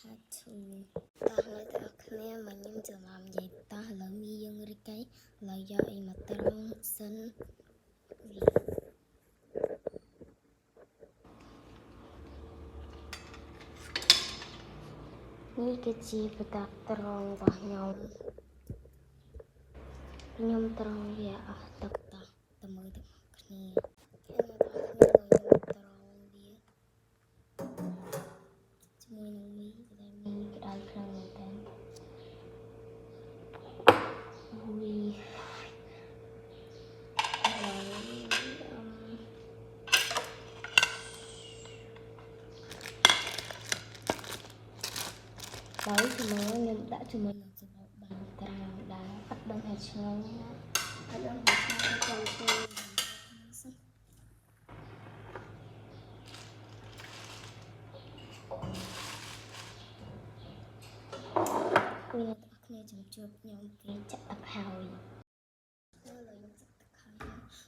had to តោះនៅតែគ្នាមកខ្ញុំចាំមកនិយាយតោះឥឡូវមីយើងរីកឯងឥឡូវយកអីមកត្រង់សិននេះគឺជាបតាត្រង់របស់ខ្ញុំត្រង់វាអស់ទឹកតោះទៅមើលទាំងគ្នាជាមួយនឹងមីដែលមីក្តៅខ្លាំងមែនតើវីហើយខ្ញុំដាក់ជាមួយនឹងសម្បកបានត្រាំដែរអត់ដឹងថាឆ្ងាញ់ណាអត់ដឹងថាឆ្ងាញ់ចូលទៅសិនគួយអ្នកគ្នាជំជួបខ្ញុំគេចាក់ទឹកហើយឥឡូវខ្ញុំចាក់ទឹកហើយ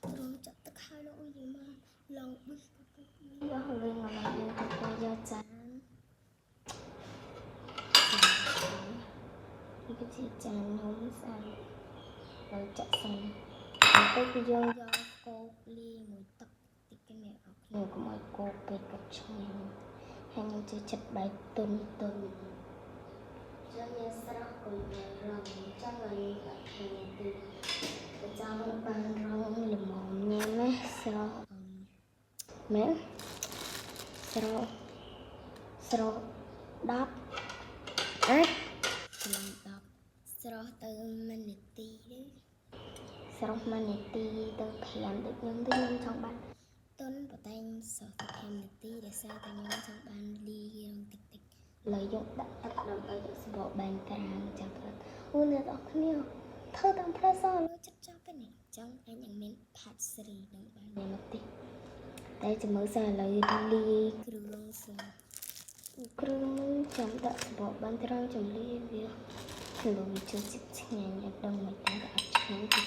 ព្រមចាក់ទឹកហើយលោកអ៊ុយមកឡងប៊ឹសយកលេងមកយើងទៅយកចាននេះគឺជាចាននំស្អាតហើយចាក់សិនទៅគឺយើងយកគោកលាយមួយទឹកតិចនេះអត់គ្នាកុំឲ្យគោកពេកក៏ឆ្ងាញ់ហើយខ្ញុំជឿចិត្តបែកទុនចាំមានស្រស់គួយរងចាំឲ្យដាក់គ្នាទីចាំបានរងល្មមញ៉ាំណាស្រស់មែនស្រស់10អាចឆ្លង10ស្រស់ទៅ1នាទីទេស្រស់1នាទីទៅ5ដូចខ្ញុំទៅខ្ញុំចង់បានតុនបតែងស្រស់ទៅ5នាទីដោយសារតែខ្ញុំចង់បានលីងតិចឥឡូវយកដាក់ទឹកដើម្បីយកសម្បកបែងក្រាមចាំផ្លិតអូអ្នកនរគ្នាធ្វើតាមផ្លែសឥឡូវចិត្តចាប់ទេនេះចង់អញនឹងមានផាត់ស្រីនឹងបានញ៉ាំមកតិចតែចាំមើលសិនឥឡូវលីគ្រឿងសិនគ្រឿងចាំដាក់សម្បកបែងក្រាមចំលីវាលុយជួយចិត្តឆ្ងាញ់អត់ដឹងមិនតែអត់ឆ្ងាញ់គឺ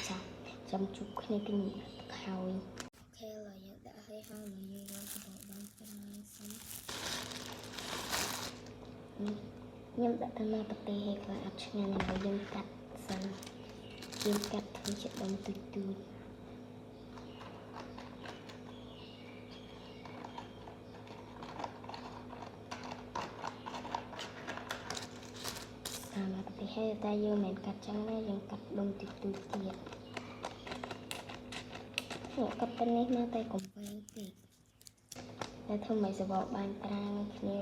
ចាំជួបគ្នាពីនេះហើយអូខេឥឡូវយើងដាក់ឲ្យហើយយើងយកសម្បកបែងក្រាមសិនខ្ញុំដាក់ទៅលើប្រទេសឲ្យគាត់អត់ឆ្ងាញ់ហើយយើងកាត់សិនយើងកាត់ធ្វើជាដុំទូចតាមប្រទេសហើយតែយើងមិនកាត់ចឹងណាយើងកាត់ដុំទូចទៀតខ្ញុំកាត់ទៅនេះមកតែកុំវែងពេកតែធ្វើឲ្យសបកបានត្រាងគ្នា